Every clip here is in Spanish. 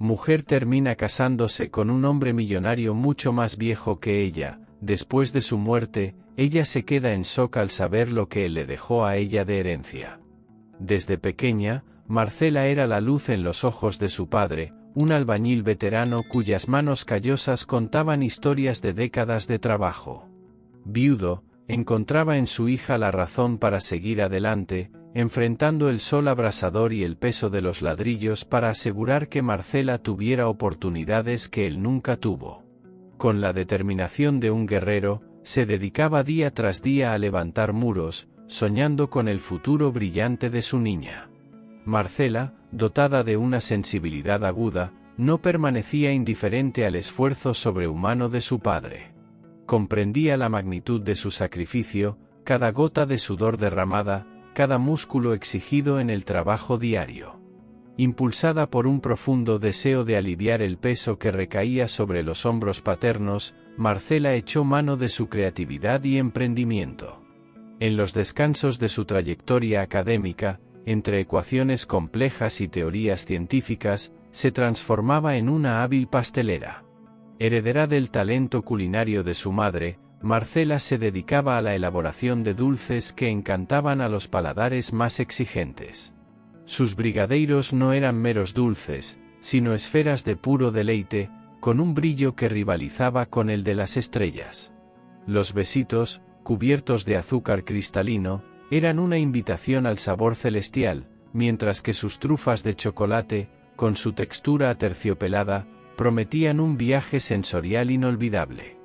mujer termina casándose con un hombre millonario mucho más viejo que ella. Después de su muerte, ella se queda en shock al saber lo que él le dejó a ella de herencia. Desde pequeña, Marcela era la luz en los ojos de su padre, un albañil veterano cuyas manos callosas contaban historias de décadas de trabajo. Viudo, encontraba en su hija la razón para seguir adelante, enfrentando el sol abrasador y el peso de los ladrillos para asegurar que Marcela tuviera oportunidades que él nunca tuvo. Con la determinación de un guerrero, se dedicaba día tras día a levantar muros, soñando con el futuro brillante de su niña. Marcela, dotada de una sensibilidad aguda, no permanecía indiferente al esfuerzo sobrehumano de su padre. Comprendía la magnitud de su sacrificio, cada gota de sudor derramada, cada músculo exigido en el trabajo diario. Impulsada por un profundo deseo de aliviar el peso que recaía sobre los hombros paternos, Marcela echó mano de su creatividad y emprendimiento. En los descansos de su trayectoria académica, entre ecuaciones complejas y teorías científicas, se transformaba en una hábil pastelera. Heredera del talento culinario de su madre, Marcela se dedicaba a la elaboración de dulces que encantaban a los paladares más exigentes. Sus brigadeiros no eran meros dulces, sino esferas de puro deleite, con un brillo que rivalizaba con el de las estrellas. Los besitos, cubiertos de azúcar cristalino, eran una invitación al sabor celestial, mientras que sus trufas de chocolate, con su textura aterciopelada, prometían un viaje sensorial inolvidable.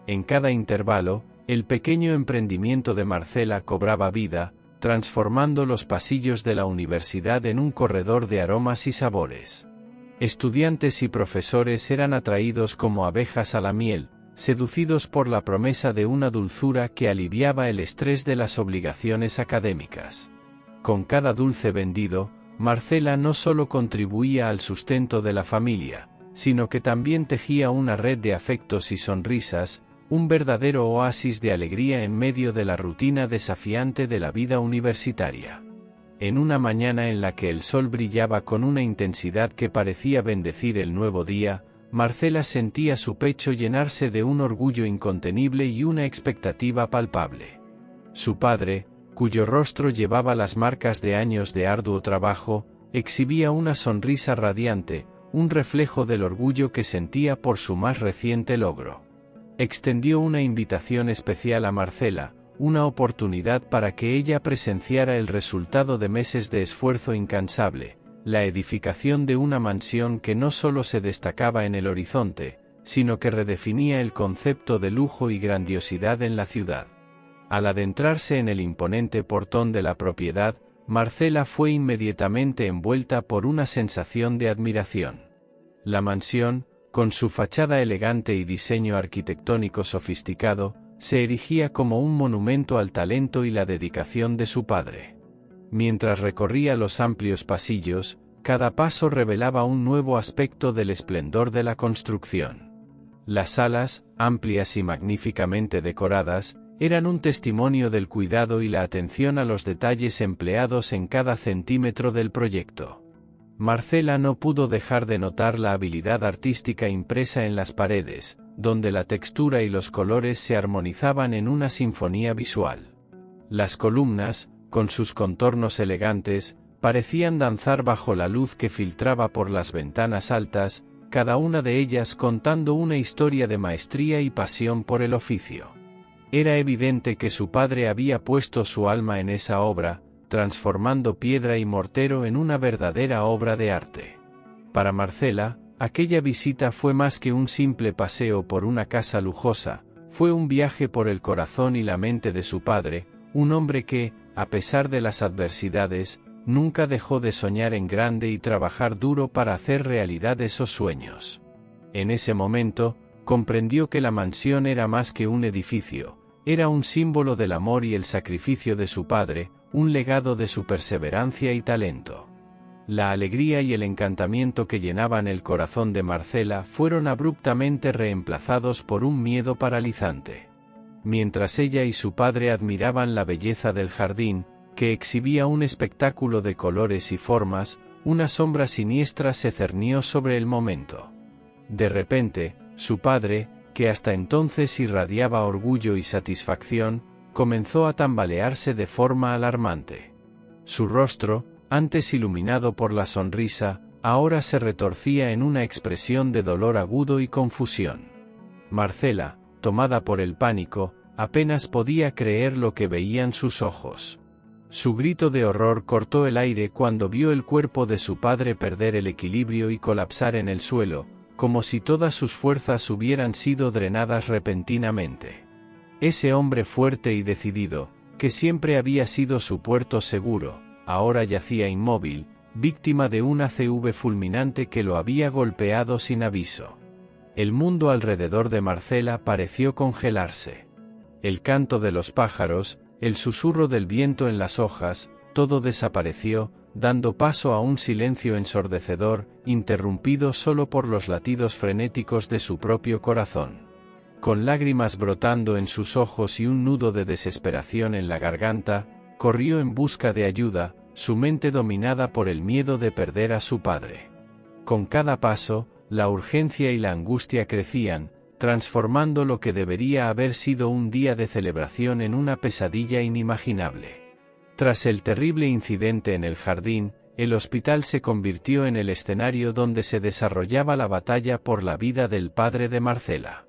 En cada intervalo, el pequeño emprendimiento de Marcela cobraba vida, transformando los pasillos de la universidad en un corredor de aromas y sabores. Estudiantes y profesores eran atraídos como abejas a la miel, seducidos por la promesa de una dulzura que aliviaba el estrés de las obligaciones académicas. Con cada dulce vendido, Marcela no solo contribuía al sustento de la familia, sino que también tejía una red de afectos y sonrisas, un verdadero oasis de alegría en medio de la rutina desafiante de la vida universitaria. En una mañana en la que el sol brillaba con una intensidad que parecía bendecir el nuevo día, Marcela sentía su pecho llenarse de un orgullo incontenible y una expectativa palpable. Su padre, cuyo rostro llevaba las marcas de años de arduo trabajo, exhibía una sonrisa radiante, un reflejo del orgullo que sentía por su más reciente logro. Extendió una invitación especial a Marcela, una oportunidad para que ella presenciara el resultado de meses de esfuerzo incansable, la edificación de una mansión que no solo se destacaba en el horizonte, sino que redefinía el concepto de lujo y grandiosidad en la ciudad. Al adentrarse en el imponente portón de la propiedad, Marcela fue inmediatamente envuelta por una sensación de admiración. La mansión, con su fachada elegante y diseño arquitectónico sofisticado, se erigía como un monumento al talento y la dedicación de su padre. Mientras recorría los amplios pasillos, cada paso revelaba un nuevo aspecto del esplendor de la construcción. Las salas, amplias y magníficamente decoradas, eran un testimonio del cuidado y la atención a los detalles empleados en cada centímetro del proyecto. Marcela no pudo dejar de notar la habilidad artística impresa en las paredes, donde la textura y los colores se armonizaban en una sinfonía visual. Las columnas, con sus contornos elegantes, parecían danzar bajo la luz que filtraba por las ventanas altas, cada una de ellas contando una historia de maestría y pasión por el oficio. Era evidente que su padre había puesto su alma en esa obra, transformando piedra y mortero en una verdadera obra de arte. Para Marcela, aquella visita fue más que un simple paseo por una casa lujosa, fue un viaje por el corazón y la mente de su padre, un hombre que, a pesar de las adversidades, nunca dejó de soñar en grande y trabajar duro para hacer realidad esos sueños. En ese momento, comprendió que la mansión era más que un edificio, era un símbolo del amor y el sacrificio de su padre, un legado de su perseverancia y talento. La alegría y el encantamiento que llenaban el corazón de Marcela fueron abruptamente reemplazados por un miedo paralizante. Mientras ella y su padre admiraban la belleza del jardín, que exhibía un espectáculo de colores y formas, una sombra siniestra se cernió sobre el momento. De repente, su padre, que hasta entonces irradiaba orgullo y satisfacción, comenzó a tambalearse de forma alarmante. Su rostro, antes iluminado por la sonrisa, ahora se retorcía en una expresión de dolor agudo y confusión. Marcela, tomada por el pánico, apenas podía creer lo que veían sus ojos. Su grito de horror cortó el aire cuando vio el cuerpo de su padre perder el equilibrio y colapsar en el suelo, como si todas sus fuerzas hubieran sido drenadas repentinamente. Ese hombre fuerte y decidido, que siempre había sido su puerto seguro, ahora yacía inmóvil, víctima de un ACV fulminante que lo había golpeado sin aviso. El mundo alrededor de Marcela pareció congelarse. El canto de los pájaros, el susurro del viento en las hojas, todo desapareció, dando paso a un silencio ensordecedor, interrumpido solo por los latidos frenéticos de su propio corazón. Con lágrimas brotando en sus ojos y un nudo de desesperación en la garganta, corrió en busca de ayuda, su mente dominada por el miedo de perder a su padre. Con cada paso, la urgencia y la angustia crecían, transformando lo que debería haber sido un día de celebración en una pesadilla inimaginable. Tras el terrible incidente en el jardín, el hospital se convirtió en el escenario donde se desarrollaba la batalla por la vida del padre de Marcela.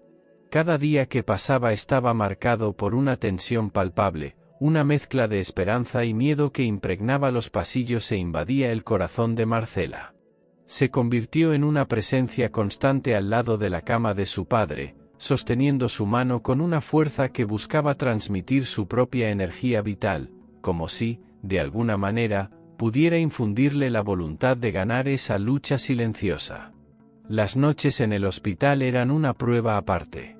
Cada día que pasaba estaba marcado por una tensión palpable, una mezcla de esperanza y miedo que impregnaba los pasillos e invadía el corazón de Marcela. Se convirtió en una presencia constante al lado de la cama de su padre, sosteniendo su mano con una fuerza que buscaba transmitir su propia energía vital, como si, de alguna manera, pudiera infundirle la voluntad de ganar esa lucha silenciosa. Las noches en el hospital eran una prueba aparte.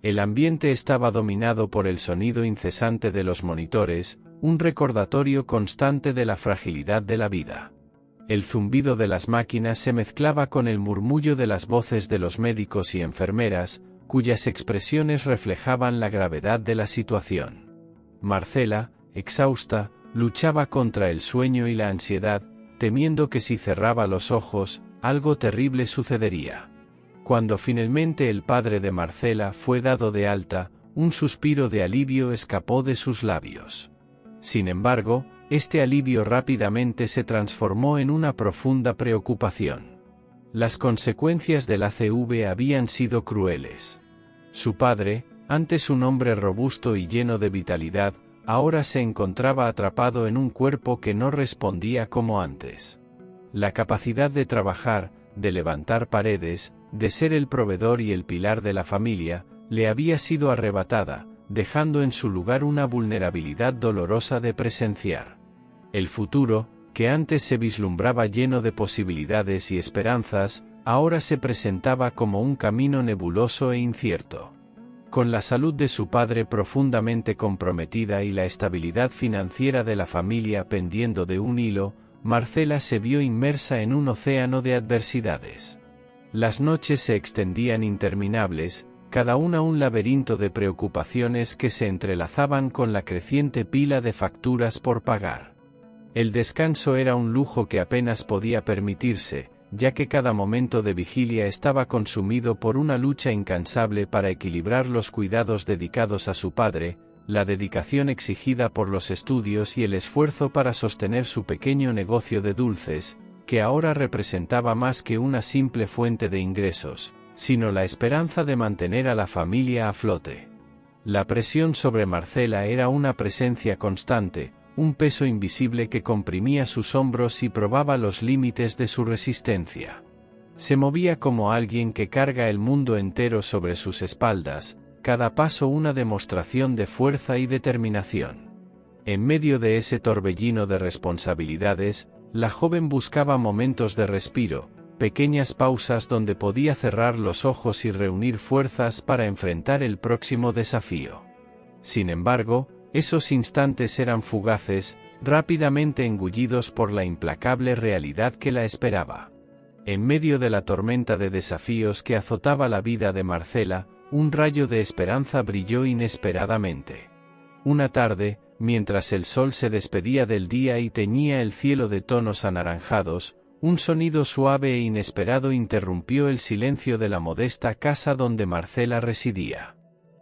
El ambiente estaba dominado por el sonido incesante de los monitores, un recordatorio constante de la fragilidad de la vida. El zumbido de las máquinas se mezclaba con el murmullo de las voces de los médicos y enfermeras, cuyas expresiones reflejaban la gravedad de la situación. Marcela, exhausta, luchaba contra el sueño y la ansiedad, temiendo que si cerraba los ojos, algo terrible sucedería. Cuando finalmente el padre de Marcela fue dado de alta, un suspiro de alivio escapó de sus labios. Sin embargo, este alivio rápidamente se transformó en una profunda preocupación. Las consecuencias del ACV habían sido crueles. Su padre, antes un hombre robusto y lleno de vitalidad, ahora se encontraba atrapado en un cuerpo que no respondía como antes. La capacidad de trabajar, de levantar paredes, de ser el proveedor y el pilar de la familia, le había sido arrebatada, dejando en su lugar una vulnerabilidad dolorosa de presenciar. El futuro, que antes se vislumbraba lleno de posibilidades y esperanzas, ahora se presentaba como un camino nebuloso e incierto. Con la salud de su padre profundamente comprometida y la estabilidad financiera de la familia pendiendo de un hilo, Marcela se vio inmersa en un océano de adversidades. Las noches se extendían interminables, cada una un laberinto de preocupaciones que se entrelazaban con la creciente pila de facturas por pagar. El descanso era un lujo que apenas podía permitirse, ya que cada momento de vigilia estaba consumido por una lucha incansable para equilibrar los cuidados dedicados a su padre, la dedicación exigida por los estudios y el esfuerzo para sostener su pequeño negocio de dulces, que ahora representaba más que una simple fuente de ingresos, sino la esperanza de mantener a la familia a flote. La presión sobre Marcela era una presencia constante, un peso invisible que comprimía sus hombros y probaba los límites de su resistencia. Se movía como alguien que carga el mundo entero sobre sus espaldas, cada paso una demostración de fuerza y determinación. En medio de ese torbellino de responsabilidades, la joven buscaba momentos de respiro, pequeñas pausas donde podía cerrar los ojos y reunir fuerzas para enfrentar el próximo desafío. Sin embargo, esos instantes eran fugaces, rápidamente engullidos por la implacable realidad que la esperaba. En medio de la tormenta de desafíos que azotaba la vida de Marcela, un rayo de esperanza brilló inesperadamente. Una tarde, mientras el sol se despedía del día y teñía el cielo de tonos anaranjados, Un sonido suave e inesperado interrumpió el silencio de la modesta casa donde Marcela residía.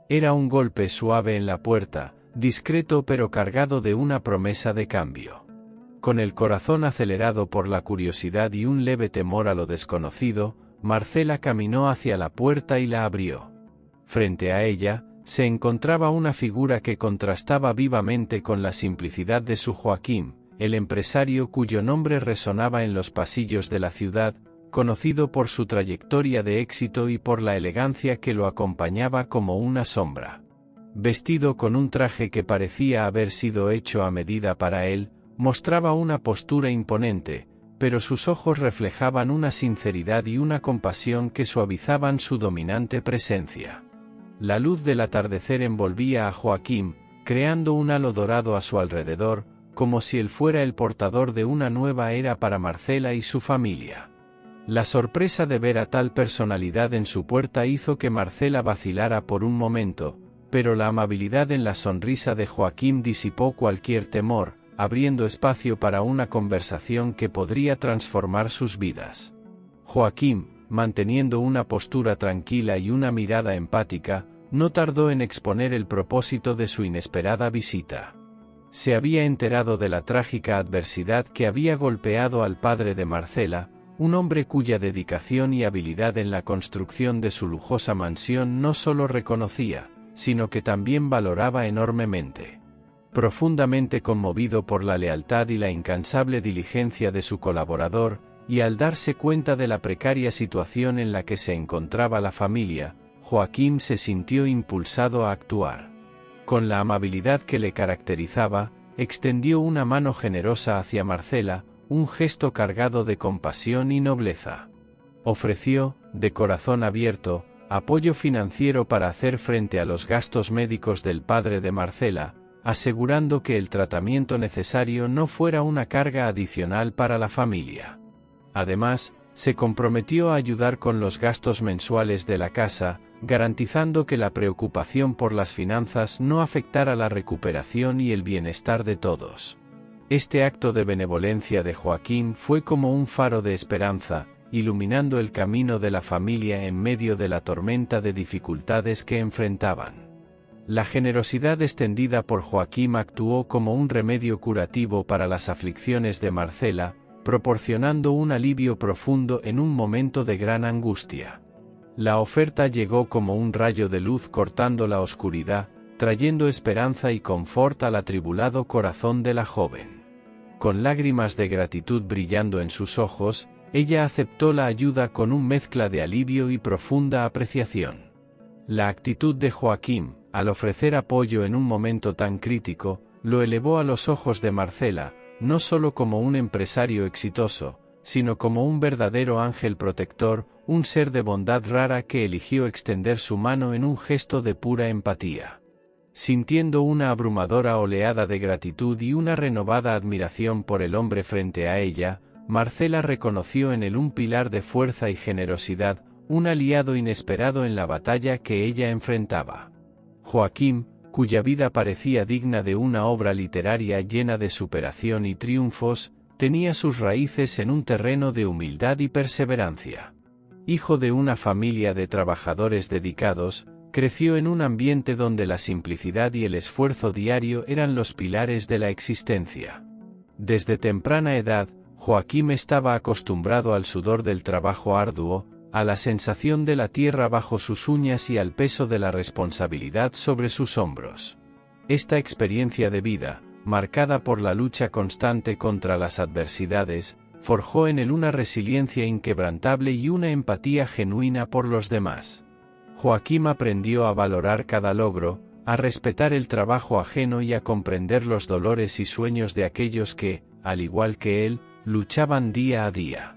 Era un golpe suave en la puerta, discreto pero cargado de una promesa de cambio. Con el corazón acelerado por la curiosidad y un leve temor a lo desconocido, Marcela caminó hacia la puerta y la abrió. Frente a ella, se encontraba una figura que contrastaba vivamente con la simplicidad de su Joaquim, el empresario cuyo nombre resonaba en los pasillos de la ciudad, conocido por su trayectoria de éxito y por la elegancia que lo acompañaba como una sombra. Vestido con un traje que parecía haber sido hecho a medida para él, mostraba una postura imponente, pero sus ojos reflejaban una sinceridad y una compasión que suavizaban su dominante presencia. La luz del atardecer envolvía a Joaquim, creando un halo dorado a su alrededor, como si él fuera el portador de una nueva era para Marcela y su familia. La sorpresa de ver a tal personalidad en su puerta hizo que Marcela vacilara por un momento, pero la amabilidad en la sonrisa de Joaquim disipó cualquier temor, abriendo espacio para una conversación que podría transformar sus vidas. Joaquim, manteniendo una postura tranquila y una mirada empática, no tardó en exponer el propósito de su inesperada visita. Se había enterado de la trágica adversidad que había golpeado al padre de Marcela, un hombre cuya dedicación y habilidad en la construcción de su lujosa mansión no solo reconocía, sino que también valoraba enormemente. Profundamente conmovido por la lealtad y la incansable diligencia de su colaborador, y al darse cuenta de la precaria situación en la que se encontraba la familia, Joaquim se sintió impulsado a actuar. Con la amabilidad que le caracterizaba, extendió una mano generosa hacia Marcela, un gesto cargado de compasión y nobleza. Ofreció, de corazón abierto, apoyo financiero para hacer frente a los gastos médicos del padre de Marcela, asegurando que el tratamiento necesario no fuera una carga adicional para la familia. Además, se comprometió a ayudar con los gastos mensuales de la casa, garantizando que la preocupación por las finanzas no afectara la recuperación y el bienestar de todos. Este acto de benevolencia de Joaquim fue como un faro de esperanza, iluminando el camino de la familia en medio de la tormenta de dificultades que enfrentaban. La generosidad extendida por Joaquim actuó como un remedio curativo para las aflicciones de Marcela, proporcionando un alivio profundo en un momento de gran angustia. La oferta llegó como un rayo de luz cortando la oscuridad, trayendo esperanza y confort al atribulado corazón de la joven. Con lágrimas de gratitud brillando en sus ojos, ella aceptó la ayuda con una mezcla de alivio y profunda apreciación. La actitud de Joaquim, al ofrecer apoyo en un momento tan crítico, lo elevó a los ojos de Marcela, no solo como un empresario exitoso, sino como un verdadero ángel protector, un ser de bondad rara que eligió extender su mano en un gesto de pura empatía. Sintiendo una abrumadora oleada de gratitud y una renovada admiración por el hombre frente a ella, Marcela reconoció en él un pilar de fuerza y generosidad, un aliado inesperado en la batalla que ella enfrentaba. Joaquim, cuya vida parecía digna de una obra literaria llena de superación y triunfos, tenía sus raíces en un terreno de humildad y perseverancia. Hijo de una familia de trabajadores dedicados, creció en un ambiente donde la simplicidad y el esfuerzo diario eran los pilares de la existencia. Desde temprana edad, Joaquim estaba acostumbrado al sudor del trabajo arduo, a la sensación de la tierra bajo sus uñas y al peso de la responsabilidad sobre sus hombros. Esta experiencia de vida, marcada por la lucha constante contra las adversidades, forjó en él una resiliencia inquebrantable y una empatía genuina por los demás. Joaquim aprendió a valorar cada logro, a respetar el trabajo ajeno y a comprender los dolores y sueños de aquellos que, al igual que él, luchaban día a día.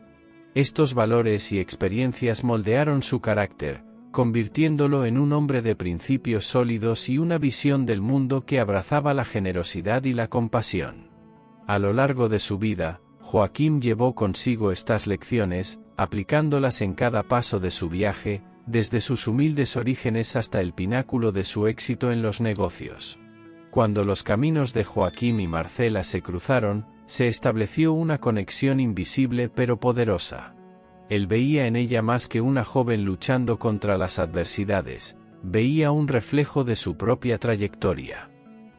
Estos valores y experiencias moldearon su carácter, convirtiéndolo en un hombre de principios sólidos y una visión del mundo que abrazaba la generosidad y la compasión. A lo largo de su vida, Joaquim llevó consigo estas lecciones, aplicándolas en cada paso de su viaje, desde sus humildes orígenes hasta el pináculo de su éxito en los negocios. Cuando los caminos de Joaquim y Marcela se cruzaron, se estableció una conexión invisible pero poderosa. Él veía en ella más que una joven luchando contra las adversidades, veía un reflejo de su propia trayectoria.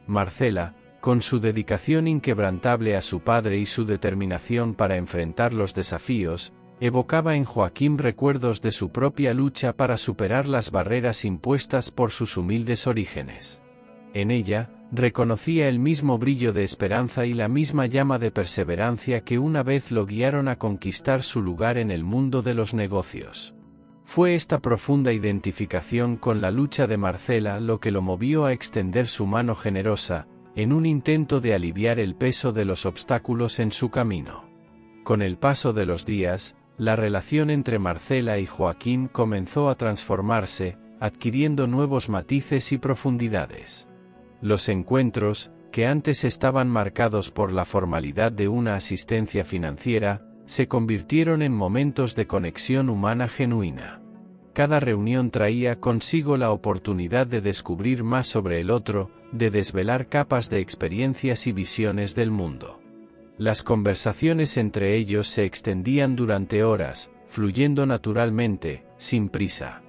Marcela, con su dedicación inquebrantable a su padre y su determinación para enfrentar los desafíos, evocaba en Joaquín recuerdos de su propia lucha para superar las barreras impuestas por sus humildes orígenes. En ella, reconocía el mismo brillo de esperanza y la misma llama de perseverancia que una vez lo guiaron a conquistar su lugar en el mundo de los negocios. Fue esta profunda identificación con la lucha de Marcela lo que lo movió a extender su mano generosa, en un intento de aliviar el peso de los obstáculos en su camino. Con el paso de los días, la relación entre Marcela y Joaquín comenzó a transformarse, adquiriendo nuevos matices y profundidades. Los encuentros, que antes estaban marcados por la formalidad de una asistencia financiera, se convirtieron en momentos de conexión humana genuina. Cada reunión traía consigo la oportunidad de descubrir más sobre el otro, de desvelar capas de experiencias y visiones del mundo. Las conversaciones entre ellos se extendían durante horas, fluyendo naturalmente, sin prisa.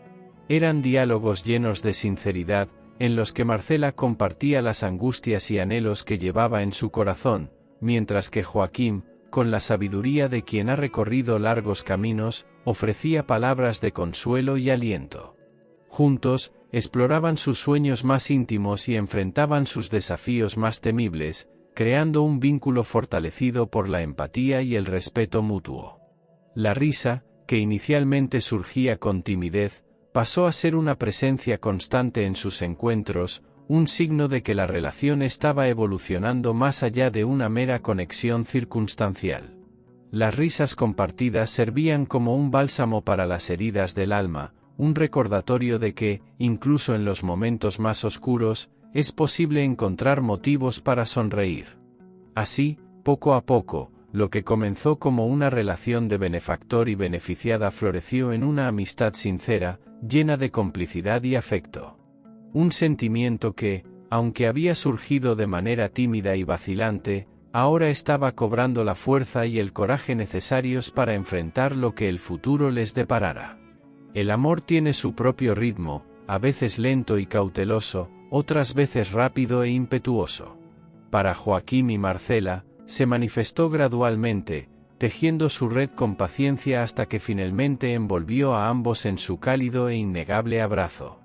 Eran diálogos llenos de sinceridad, en los que Marcela compartía las angustias y anhelos que llevaba en su corazón, mientras que Joaquín, con la sabiduría de quien ha recorrido largos caminos, ofrecía palabras de consuelo y aliento. Juntos, exploraban sus sueños más íntimos y enfrentaban sus desafíos más temibles, creando un vínculo fortalecido por la empatía y el respeto mutuo. La risa, que inicialmente surgía con timidez, pasó a ser una presencia constante en sus encuentros, un signo de que la relación estaba evolucionando más allá de una mera conexión circunstancial. Las risas compartidas servían como un bálsamo para las heridas del alma, un recordatorio de que, incluso en los momentos más oscuros, es posible encontrar motivos para sonreír. Así, poco a poco, lo que comenzó como una relación de benefactor y beneficiada floreció en una amistad sincera, llena de complicidad y afecto. Un sentimiento que, aunque había surgido de manera tímida y vacilante, ahora estaba cobrando la fuerza y el coraje necesarios para enfrentar lo que el futuro les deparara. El amor tiene su propio ritmo, a veces lento y cauteloso, otras veces rápido e impetuoso. Para Joaquín y Marcela, se manifestó gradualmente, tejiendo su red con paciencia hasta que finalmente envolvió a ambos en su cálido e innegable abrazo.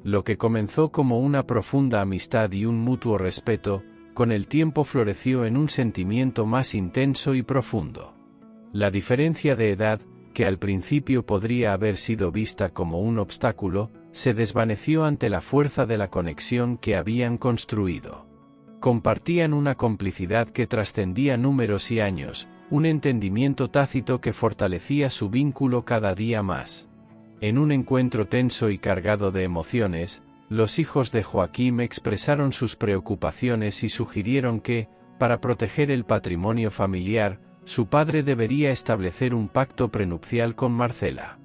Lo que comenzó como una profunda amistad y un mutuo respeto, con el tiempo floreció en un sentimiento más intenso y profundo. La diferencia de edad, que al principio podría haber sido vista como un obstáculo, se desvaneció ante la fuerza de la conexión que habían construido. Compartían una complicidad que trascendía números y años, un entendimiento tácito que fortalecía su vínculo cada día más. En un encuentro tenso y cargado de emociones, los hijos de Joaquín expresaron sus preocupaciones y sugirieron que, para proteger el patrimonio familiar, su padre debería establecer un pacto prenupcial con Marcela.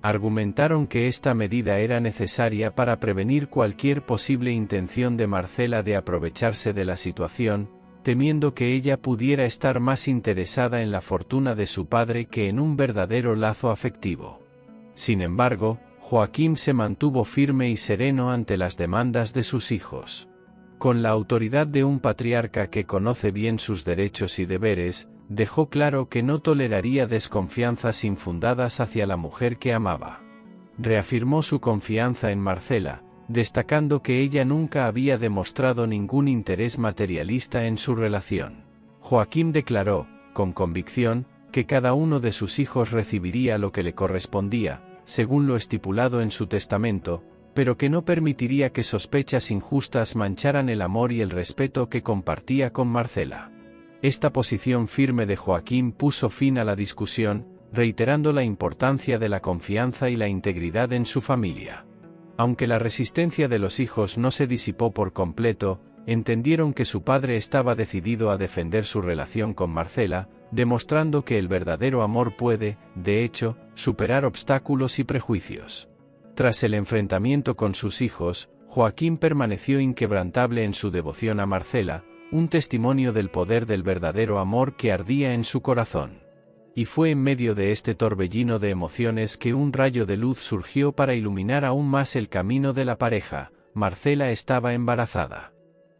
Argumentaron que esta medida era necesaria para prevenir cualquier posible intención de Marcela de aprovecharse de la situación, temiendo que ella pudiera estar más interesada en la fortuna de su padre que en un verdadero lazo afectivo. Sin embargo, Joaquín se mantuvo firme y sereno ante las demandas de sus hijos. Con la autoridad de un patriarca que conoce bien sus derechos y deberes, dejó claro que no toleraría desconfianzas infundadas hacia la mujer que amaba. Reafirmó su confianza en Marcela, destacando que ella nunca había demostrado ningún interés materialista en su relación. Joaquín declaró, con convicción, que cada uno de sus hijos recibiría lo que le correspondía, según lo estipulado en su testamento, pero que no permitiría que sospechas injustas mancharan el amor y el respeto que compartía con Marcela. Esta posición firme de Joaquín puso fin a la discusión, reiterando la importancia de la confianza y la integridad en su familia. Aunque la resistencia de los hijos no se disipó por completo, entendieron que su padre estaba decidido a defender su relación con Marcela, demostrando que el verdadero amor puede, de hecho, superar obstáculos y prejuicios. Tras el enfrentamiento con sus hijos, Joaquín permaneció inquebrantable en su devoción a Marcela, un testimonio del poder del verdadero amor que ardía en su corazón. Y fue en medio de este torbellino de emociones que un rayo de luz surgió para iluminar aún más el camino de la pareja. Marcela estaba embarazada.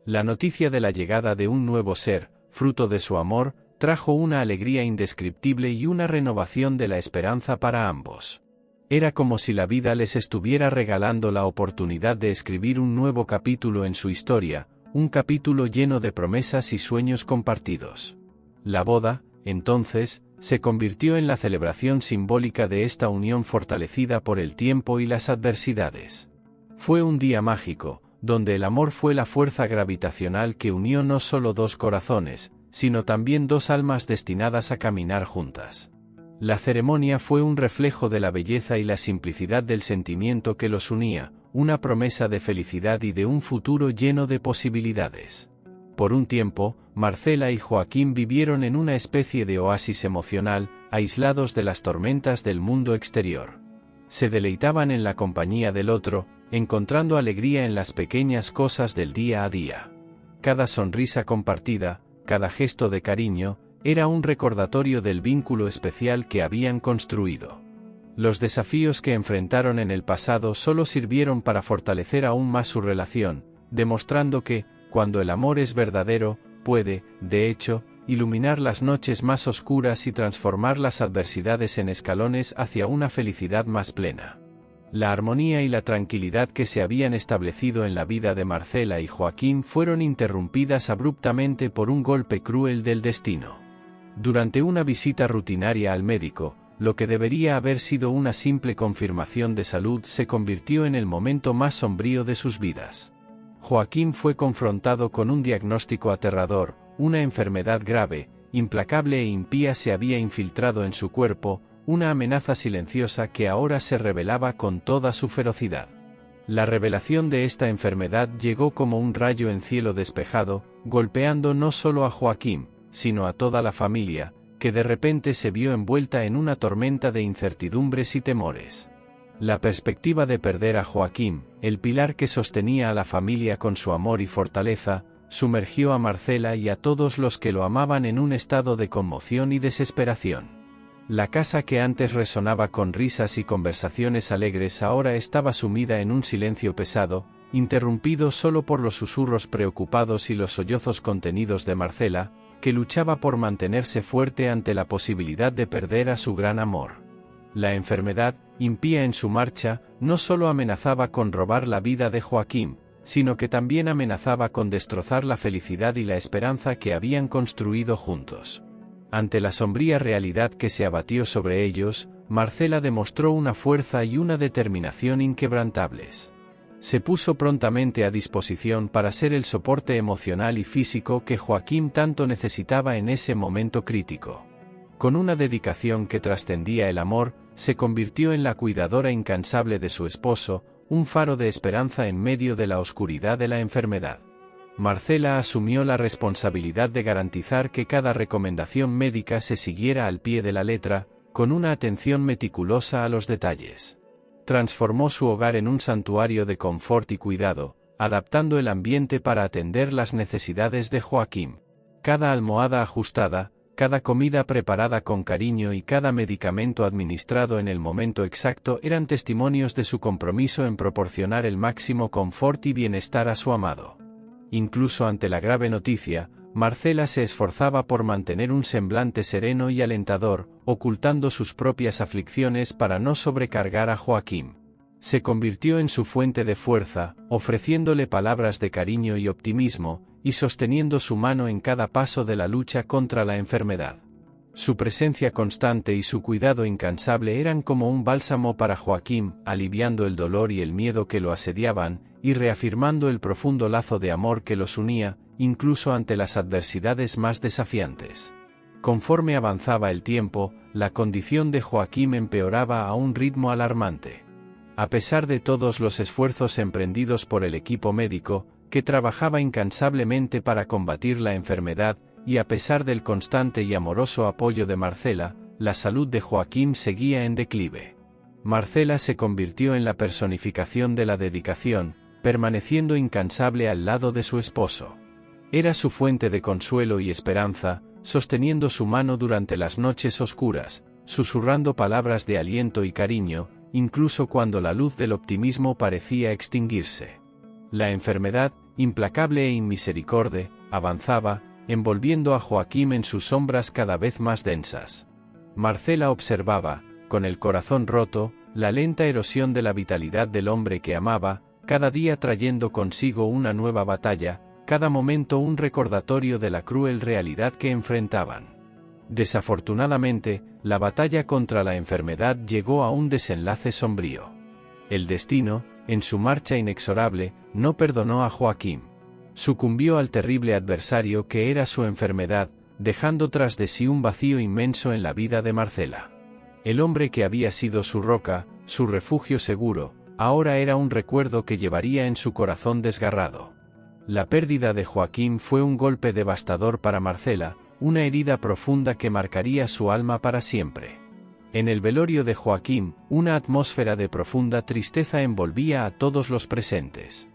La noticia de la llegada de un nuevo ser, fruto de su amor, trajo una alegría indescriptible y una renovación de la esperanza para ambos. Era como si la vida les estuviera regalando la oportunidad de escribir un nuevo capítulo en su historia, un capítulo lleno de promesas y sueños compartidos. La boda, entonces, se convirtió en la celebración simbólica de esta unión fortalecida por el tiempo y las adversidades. Fue un día mágico, donde el amor fue la fuerza gravitacional que unió no solo dos corazones, sino también dos almas destinadas a caminar juntas. La ceremonia fue un reflejo de la belleza y la simplicidad del sentimiento que los unía, una promesa de felicidad y de un futuro lleno de posibilidades. Por un tiempo, Marcela y Joaquín vivieron en una especie de oasis emocional, aislados de las tormentas del mundo exterior. Se deleitaban en la compañía del otro, encontrando alegría en las pequeñas cosas del día a día. Cada sonrisa compartida, cada gesto de cariño, era un recordatorio del vínculo especial que habían construido. Los desafíos que enfrentaron en el pasado solo sirvieron para fortalecer aún más su relación, demostrando que, cuando el amor es verdadero, puede, de hecho, iluminar las noches más oscuras y transformar las adversidades en escalones hacia una felicidad más plena. La armonía y la tranquilidad que se habían establecido en la vida de Marcela y Joaquín fueron interrumpidas abruptamente por un golpe cruel del destino. Durante una visita rutinaria al médico, lo que debería haber sido una simple confirmación de salud se convirtió en el momento más sombrío de sus vidas. Joaquín fue confrontado con un diagnóstico aterrador: una enfermedad grave, implacable e impía se había infiltrado en su cuerpo, una amenaza silenciosa que ahora se revelaba con toda su ferocidad. La revelación de esta enfermedad llegó como un rayo en cielo despejado, golpeando no solo a Joaquín, sino a toda la familia, que de repente se vio envuelta en una tormenta de incertidumbres y temores. La perspectiva de perder a Joaquín, el pilar que sostenía a la familia con su amor y fortaleza, sumergió a Marcela y a todos los que lo amaban en un estado de conmoción y desesperación. La casa que antes resonaba con risas y conversaciones alegres ahora estaba sumida en un silencio pesado, interrumpido solo por los susurros preocupados y los sollozos contenidos de Marcela, que luchaba por mantenerse fuerte ante la posibilidad de perder a su gran amor. La enfermedad, impía en su marcha, no solo amenazaba con robar la vida de Joaquín, sino que también amenazaba con destrozar la felicidad y la esperanza que habían construido juntos. Ante la sombría realidad que se abatió sobre ellos, Marcela demostró una fuerza y una determinación inquebrantables. Se puso prontamente a disposición para ser el soporte emocional y físico que Joaquín tanto necesitaba en ese momento crítico. Con una dedicación que trascendía el amor, se convirtió en la cuidadora incansable de su esposo, un faro de esperanza en medio de la oscuridad de la enfermedad. Marcela asumió la responsabilidad de garantizar que cada recomendación médica se siguiera al pie de la letra, con una atención meticulosa a los detalles. Transformó su hogar en un santuario de confort y cuidado, adaptando el ambiente para atender las necesidades de Joaquín. Cada almohada ajustada, cada comida preparada con cariño y cada medicamento administrado en el momento exacto eran testimonios de su compromiso en proporcionar el máximo confort y bienestar a su amado. Incluso ante la grave noticia, Marcela se esforzaba por mantener un semblante sereno y alentador, ocultando sus propias aflicciones para no sobrecargar a Joaquín. Se convirtió en su fuente de fuerza, ofreciéndole palabras de cariño y optimismo, y sosteniendo su mano en cada paso de la lucha contra la enfermedad. Su presencia constante y su cuidado incansable eran como un bálsamo para Joaquín, aliviando el dolor y el miedo que lo asediaban, y reafirmando el profundo lazo de amor que los unía, incluso ante las adversidades más desafiantes. Conforme avanzaba el tiempo, la condición de Joaquín empeoraba a un ritmo alarmante. A pesar de todos los esfuerzos emprendidos por el equipo médico, que trabajaba incansablemente para combatir la enfermedad, y a pesar del constante y amoroso apoyo de Marcela, la salud de Joaquín seguía en declive. Marcela se convirtió en la personificación de la dedicación, permaneciendo incansable al lado de su esposo. Era su fuente de consuelo y esperanza, sosteniendo su mano durante las noches oscuras, susurrando palabras de aliento y cariño, incluso cuando la luz del optimismo parecía extinguirse. La enfermedad, implacable e inmisericorde, avanzaba, envolviendo a Joaquim en sus sombras cada vez más densas. Marcela observaba, con el corazón roto, la lenta erosión de la vitalidad del hombre que amaba, cada día trayendo consigo una nueva batalla, cada momento un recordatorio de la cruel realidad que enfrentaban. Desafortunadamente, la batalla contra la enfermedad llegó a un desenlace sombrío. El destino, en su marcha inexorable, no perdonó a Joaquim. Sucumbió al terrible adversario que era su enfermedad, dejando tras de sí un vacío inmenso en la vida de Marcela. El hombre que había sido su roca, su refugio seguro, ahora era un recuerdo que llevaría en su corazón desgarrado. La pérdida de Joaquim fue un golpe devastador para Marcela, una herida profunda que marcaría su alma para siempre. En el velorio de Joaquim, una atmósfera de profunda tristeza envolvía a todos los presentes.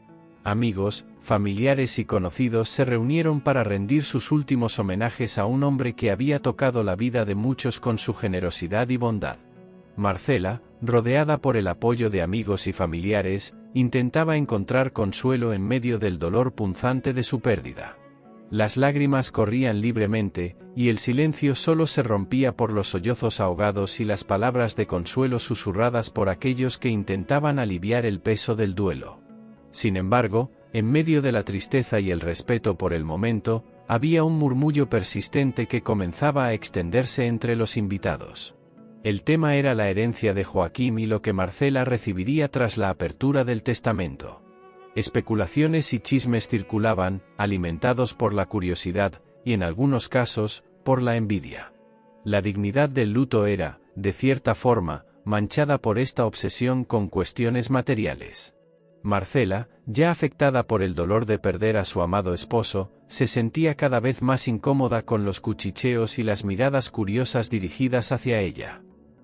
Amigos, familiares y conocidos se reunieron para rendir sus últimos homenajes a un hombre que había tocado la vida de muchos con su generosidad y bondad. Marcela, rodeada por el apoyo de amigos y familiares, intentaba encontrar consuelo en medio del dolor punzante de su pérdida. Las lágrimas corrían libremente, y el silencio solo se rompía por los sollozos ahogados y las palabras de consuelo susurradas por aquellos que intentaban aliviar el peso del duelo. Sin embargo, en medio de la tristeza y el respeto por el momento, había un murmullo persistente que comenzaba a extenderse entre los invitados. El tema era la herencia de Joaquim y lo que Marcela recibiría tras la apertura del testamento. Especulaciones y chismes circulaban, alimentados por la curiosidad, y en algunos casos, por la envidia. La dignidad del luto era, de cierta forma, manchada por esta obsesión con cuestiones materiales. Marcela, ya afectada por el dolor de perder a su amado esposo, se sentía cada vez más incómoda con los cuchicheos y las miradas curiosas dirigidas hacia ella.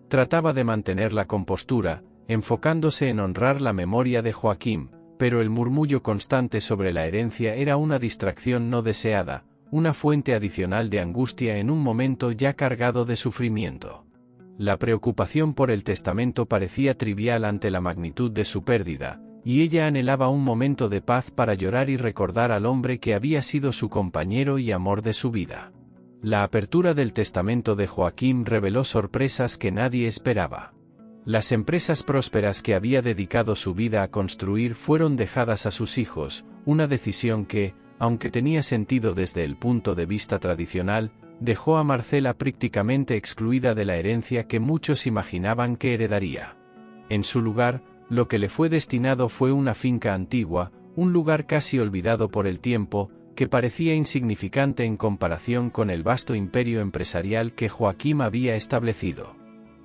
Trataba de mantener la compostura, enfocándose en honrar la memoria de Joaquim, pero el murmullo constante sobre la herencia era una distracción no deseada, una fuente adicional de angustia en un momento ya cargado de sufrimiento. La preocupación por el testamento parecía trivial ante la magnitud de su pérdida, y ella anhelaba un momento de paz para llorar y recordar al hombre que había sido su compañero y amor de su vida. La apertura del testamento de Joaquim reveló sorpresas que nadie esperaba. Las empresas prósperas que había dedicado su vida a construir fueron dejadas a sus hijos, una decisión que, aunque tenía sentido desde el punto de vista tradicional, dejó a Marcela prácticamente excluida de la herencia que muchos imaginaban que heredaría. En su lugar, lo que le fue destinado fue una finca antigua, un lugar casi olvidado por el tiempo, que parecía insignificante en comparación con el vasto imperio empresarial que Joaquim había establecido.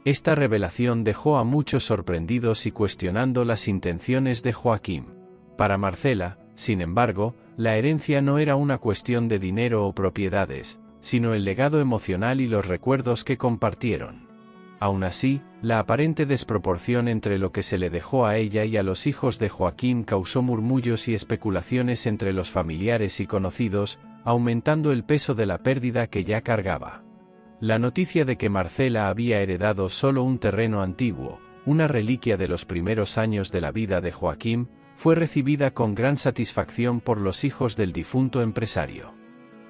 Esta revelación dejó a muchos sorprendidos y cuestionando las intenciones de Joaquim. Para Marcela, sin embargo, la herencia no era una cuestión de dinero o propiedades, sino el legado emocional y los recuerdos que compartieron. Aún así, la aparente desproporción entre lo que se le dejó a ella y a los hijos de Joaquim causó murmullos y especulaciones entre los familiares y conocidos, aumentando el peso de la pérdida que ya cargaba. La noticia de que Marcela había heredado solo un terreno antiguo, una reliquia de los primeros años de la vida de Joaquim, fue recibida con gran satisfacción por los hijos del difunto empresario.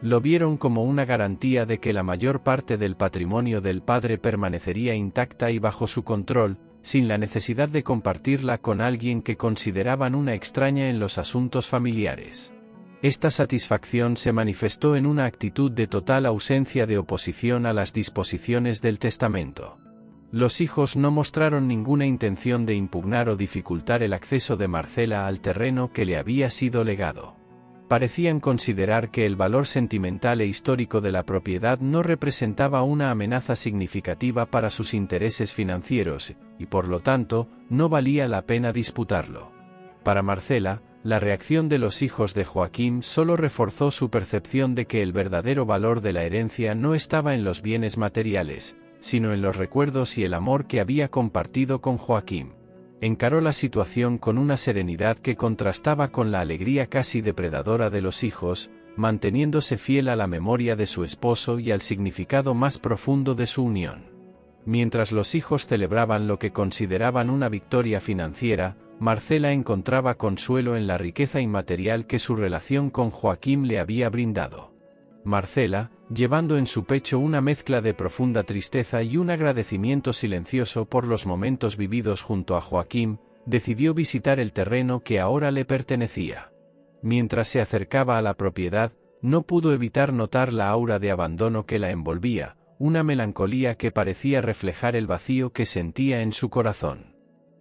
Lo vieron como una garantía de que la mayor parte del patrimonio del padre permanecería intacta y bajo su control, sin la necesidad de compartirla con alguien que consideraban una extraña en los asuntos familiares. Esta satisfacción se manifestó en una actitud de total ausencia de oposición a las disposiciones del testamento. Los hijos no mostraron ninguna intención de impugnar o dificultar el acceso de Marcela al terreno que le había sido legado. Parecían considerar que el valor sentimental e histórico de la propiedad no representaba una amenaza significativa para sus intereses financieros, y por lo tanto, no valía la pena disputarlo. Para Marcela, la reacción de los hijos de Joaquim solo reforzó su percepción de que el verdadero valor de la herencia no estaba en los bienes materiales, sino en los recuerdos y el amor que había compartido con Joaquim. Encaró la situación con una serenidad que contrastaba con la alegría casi depredadora de los hijos, manteniéndose fiel a la memoria de su esposo y al significado más profundo de su unión. Mientras los hijos celebraban lo que consideraban una victoria financiera, Marcela encontraba consuelo en la riqueza inmaterial que su relación con Joaquim le había brindado. Marcela, llevando en su pecho una mezcla de profunda tristeza y un agradecimiento silencioso por los momentos vividos junto a Joaquim, decidió visitar el terreno que ahora le pertenecía. Mientras se acercaba a la propiedad, no pudo evitar notar la aura de abandono que la envolvía, una melancolía que parecía reflejar el vacío que sentía en su corazón.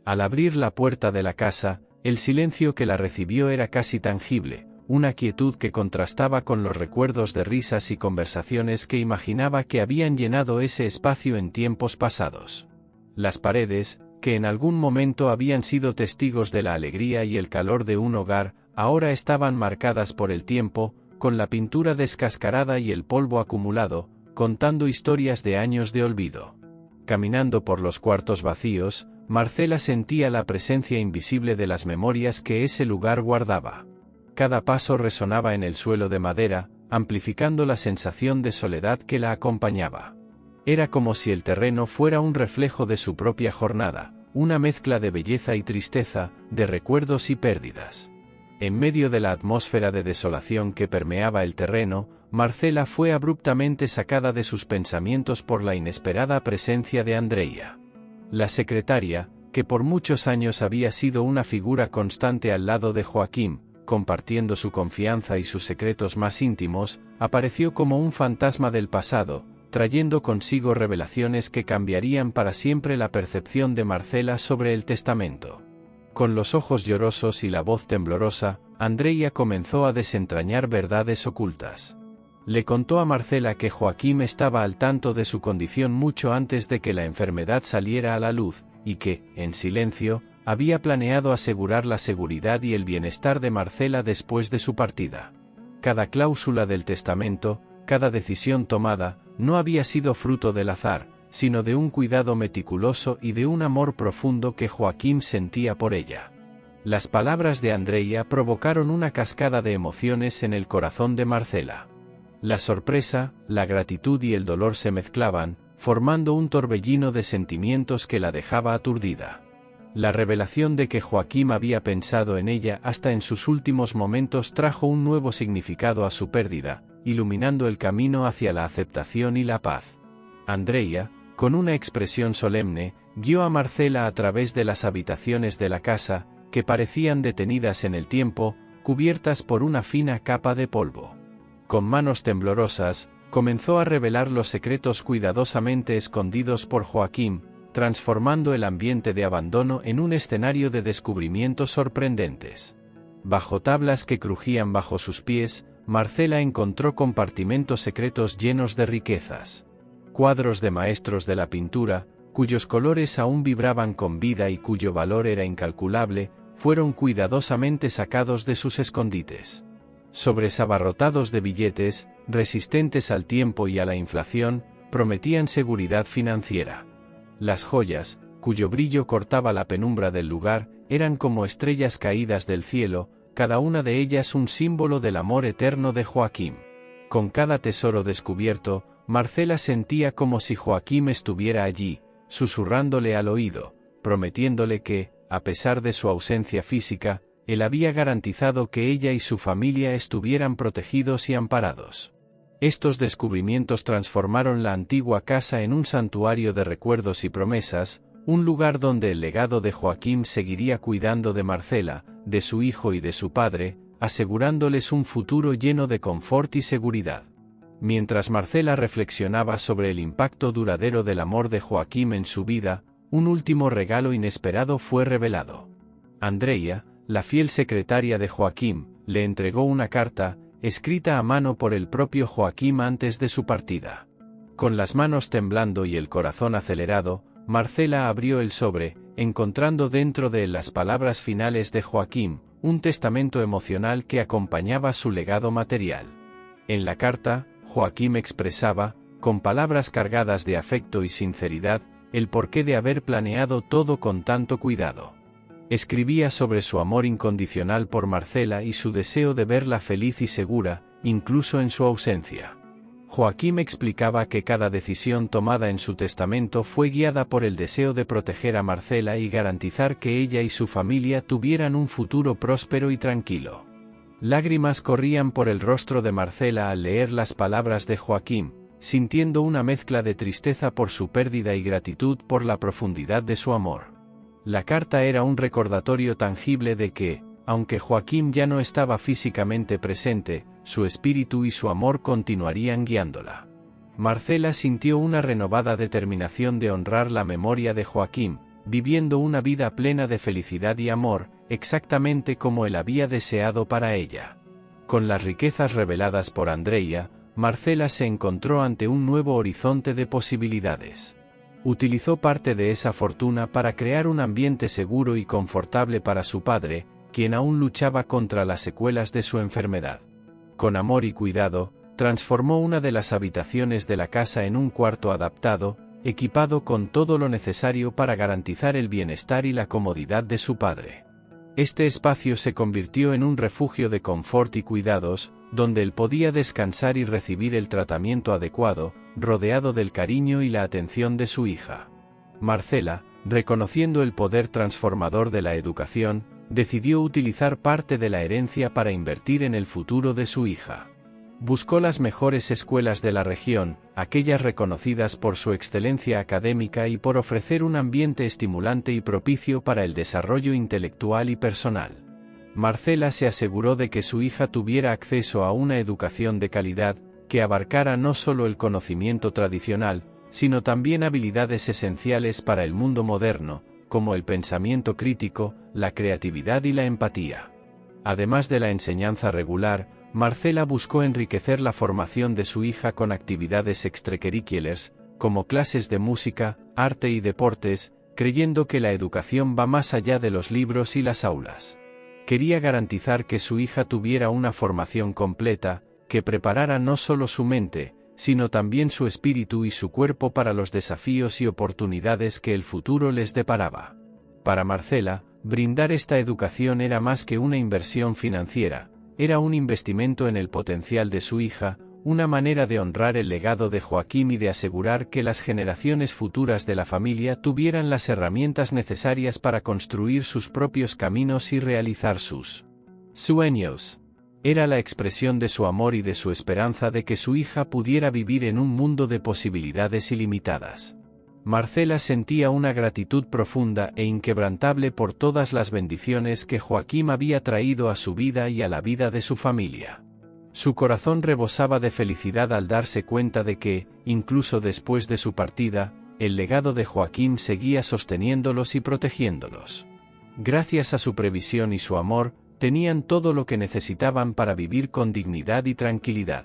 Al abrir la puerta de la casa, el silencio que la recibió era casi tangible, una quietud que contrastaba con los recuerdos de risas y conversaciones que imaginaba que habían llenado ese espacio en tiempos pasados. Las paredes, que en algún momento habían sido testigos de la alegría y el calor de un hogar, ahora estaban marcadas por el tiempo, con la pintura descascarada y el polvo acumulado, contando historias de años de olvido. Caminando por los cuartos vacíos, Marcela sentía la presencia invisible de las memorias que ese lugar guardaba. Cada paso resonaba en el suelo de madera, amplificando la sensación de soledad que la acompañaba. Era como si el terreno fuera un reflejo de su propia jornada, una mezcla de belleza y tristeza, de recuerdos y pérdidas. En medio de la atmósfera de desolación que permeaba el terreno, Marcela fue abruptamente sacada de sus pensamientos por la inesperada presencia de Andreia. La secretaria, que por muchos años había sido una figura constante al lado de Joaquim, compartiendo su confianza y sus secretos más íntimos, apareció como un fantasma del pasado, trayendo consigo revelaciones que cambiarían para siempre la percepción de Marcela sobre el testamento. Con los ojos llorosos y la voz temblorosa, Andreia comenzó a desentrañar verdades ocultas. Le contó a Marcela que Joaquim estaba al tanto de su condición mucho antes de que la enfermedad saliera a la luz, y que, en silencio, había planeado asegurar la seguridad y el bienestar de Marcela después de su partida. Cada cláusula del testamento, cada decisión tomada, no había sido fruto del azar, sino de un cuidado meticuloso y de un amor profundo que Joaquim sentía por ella. Las palabras de Andreia provocaron una cascada de emociones en el corazón de Marcela. La sorpresa, la gratitud y el dolor se mezclaban, formando un torbellino de sentimientos que la dejaba aturdida. La revelación de que Joaquim había pensado en ella hasta en sus últimos momentos trajo un nuevo significado a su pérdida, iluminando el camino hacia la aceptación y la paz. Andreia, con una expresión solemne, guió a Marcela a través de las habitaciones de la casa, que parecían detenidas en el tiempo, cubiertas por una fina capa de polvo. Con manos temblorosas, comenzó a revelar los secretos cuidadosamente escondidos por Joaquim, transformando el ambiente de abandono en un escenario de descubrimientos sorprendentes. Bajo tablas que crujían bajo sus pies, Marcela encontró compartimentos secretos llenos de riquezas. Cuadros de maestros de la pintura, cuyos colores aún vibraban con vida y cuyo valor era incalculable, fueron cuidadosamente sacados de sus escondites. Sobresabarrotados de billetes, resistentes al tiempo y a la inflación, prometían seguridad financiera. Las joyas, cuyo brillo cortaba la penumbra del lugar, eran como estrellas caídas del cielo, cada una de ellas un símbolo del amor eterno de Joaquim. Con cada tesoro descubierto, Marcela sentía como si Joaquim estuviera allí, susurrándole al oído, prometiéndole que, a pesar de su ausencia física, él había garantizado que ella y su familia estuvieran protegidos y amparados. Estos descubrimientos transformaron la antigua casa en un santuario de recuerdos y promesas, un lugar donde el legado de Joaquim seguiría cuidando de Marcela, de su hijo y de su padre, asegurándoles un futuro lleno de confort y seguridad. Mientras Marcela reflexionaba sobre el impacto duradero del amor de Joaquim en su vida, un último regalo inesperado fue revelado. Andreia, la fiel secretaria de Joaquim, le entregó una carta, escrita a mano por el propio Joaquim antes de su partida. Con las manos temblando y el corazón acelerado, Marcela abrió el sobre, encontrando dentro de él las palabras finales de Joaquim, un testamento emocional que acompañaba su legado material. En la carta, Joaquim expresaba, con palabras cargadas de afecto y sinceridad, el porqué de haber planeado todo con tanto cuidado. Escribía sobre su amor incondicional por Marcela y su deseo de verla feliz y segura, incluso en su ausencia. Joaquim explicaba que cada decisión tomada en su testamento fue guiada por el deseo de proteger a Marcela y garantizar que ella y su familia tuvieran un futuro próspero y tranquilo. Lágrimas corrían por el rostro de Marcela al leer las palabras de Joaquim, sintiendo una mezcla de tristeza por su pérdida y gratitud por la profundidad de su amor. La carta era un recordatorio tangible de que, aunque Joaquim ya no estaba físicamente presente, su espíritu y su amor continuarían guiándola. Marcela sintió una renovada determinación de honrar la memoria de Joaquim, viviendo una vida plena de felicidad y amor, exactamente como él había deseado para ella. Con las riquezas reveladas por Andreia, Marcela se encontró ante un nuevo horizonte de posibilidades. Utilizó parte de esa fortuna para crear un ambiente seguro y confortable para su padre, quien aún luchaba contra las secuelas de su enfermedad. Con amor y cuidado, transformó una de las habitaciones de la casa en un cuarto adaptado, equipado con todo lo necesario para garantizar el bienestar y la comodidad de su padre. Este espacio se convirtió en un refugio de confort y cuidados, donde él podía descansar y recibir el tratamiento adecuado, rodeado del cariño y la atención de su hija. Marcela, reconociendo el poder transformador de la educación, decidió utilizar parte de la herencia para invertir en el futuro de su hija. Buscó las mejores escuelas de la región, aquellas reconocidas por su excelencia académica y por ofrecer un ambiente estimulante y propicio para el desarrollo intelectual y personal. Marcela se aseguró de que su hija tuviera acceso a una educación de calidad, que abarcara no solo el conocimiento tradicional, sino también habilidades esenciales para el mundo moderno, como el pensamiento crítico, la creatividad y la empatía. Además de la enseñanza regular, Marcela buscó enriquecer la formación de su hija con actividades extracurriculares, como clases de música, arte y deportes, creyendo que la educación va más allá de los libros y las aulas. Quería garantizar que su hija tuviera una formación completa, que preparara no solo su mente, sino también su espíritu y su cuerpo para los desafíos y oportunidades que el futuro les deparaba. Para Marcela, brindar esta educación era más que una inversión financiera, era un investimento en el potencial de su hija, una manera de honrar el legado de Joaquim y de asegurar que las generaciones futuras de la familia tuvieran las herramientas necesarias para construir sus propios caminos y realizar sus sueños. Era la expresión de su amor y de su esperanza de que su hija pudiera vivir en un mundo de posibilidades ilimitadas. Marcela sentía una gratitud profunda e inquebrantable por todas las bendiciones que Joaquim había traído a su vida y a la vida de su familia. Su corazón rebosaba de felicidad al darse cuenta de que, incluso después de su partida, el legado de Joaquim seguía sosteniéndolos y protegiéndolos. Gracias a su previsión y su amor, tenían todo lo que necesitaban para vivir con dignidad y tranquilidad.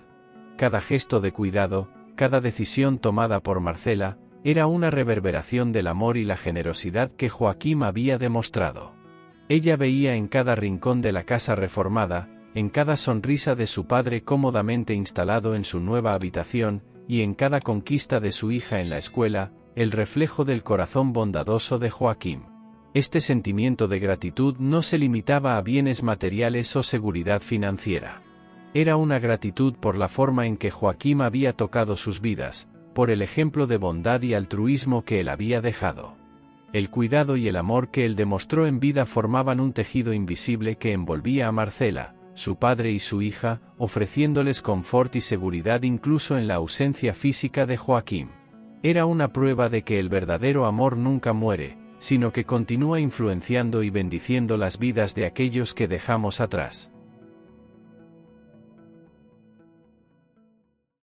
Cada gesto de cuidado, cada decisión tomada por Marcela, era una reverberación del amor y la generosidad que Joaquim había demostrado. Ella veía en cada rincón de la casa reformada, en cada sonrisa de su padre cómodamente instalado en su nueva habitación, y en cada conquista de su hija en la escuela, el reflejo del corazón bondadoso de Joaquim. Este sentimiento de gratitud no se limitaba a bienes materiales o seguridad financiera. Era una gratitud por la forma en que Joaquim había tocado sus vidas, por el ejemplo de bondad y altruismo que él había dejado. El cuidado y el amor que él demostró en vida formaban un tejido invisible que envolvía a Marcela, su padre y su hija, ofreciéndoles confort y seguridad incluso en la ausencia física de Joaquim. Era una prueba de que el verdadero amor nunca muere, sino que continúa influenciando y bendiciendo las vidas de aquellos que dejamos atrás.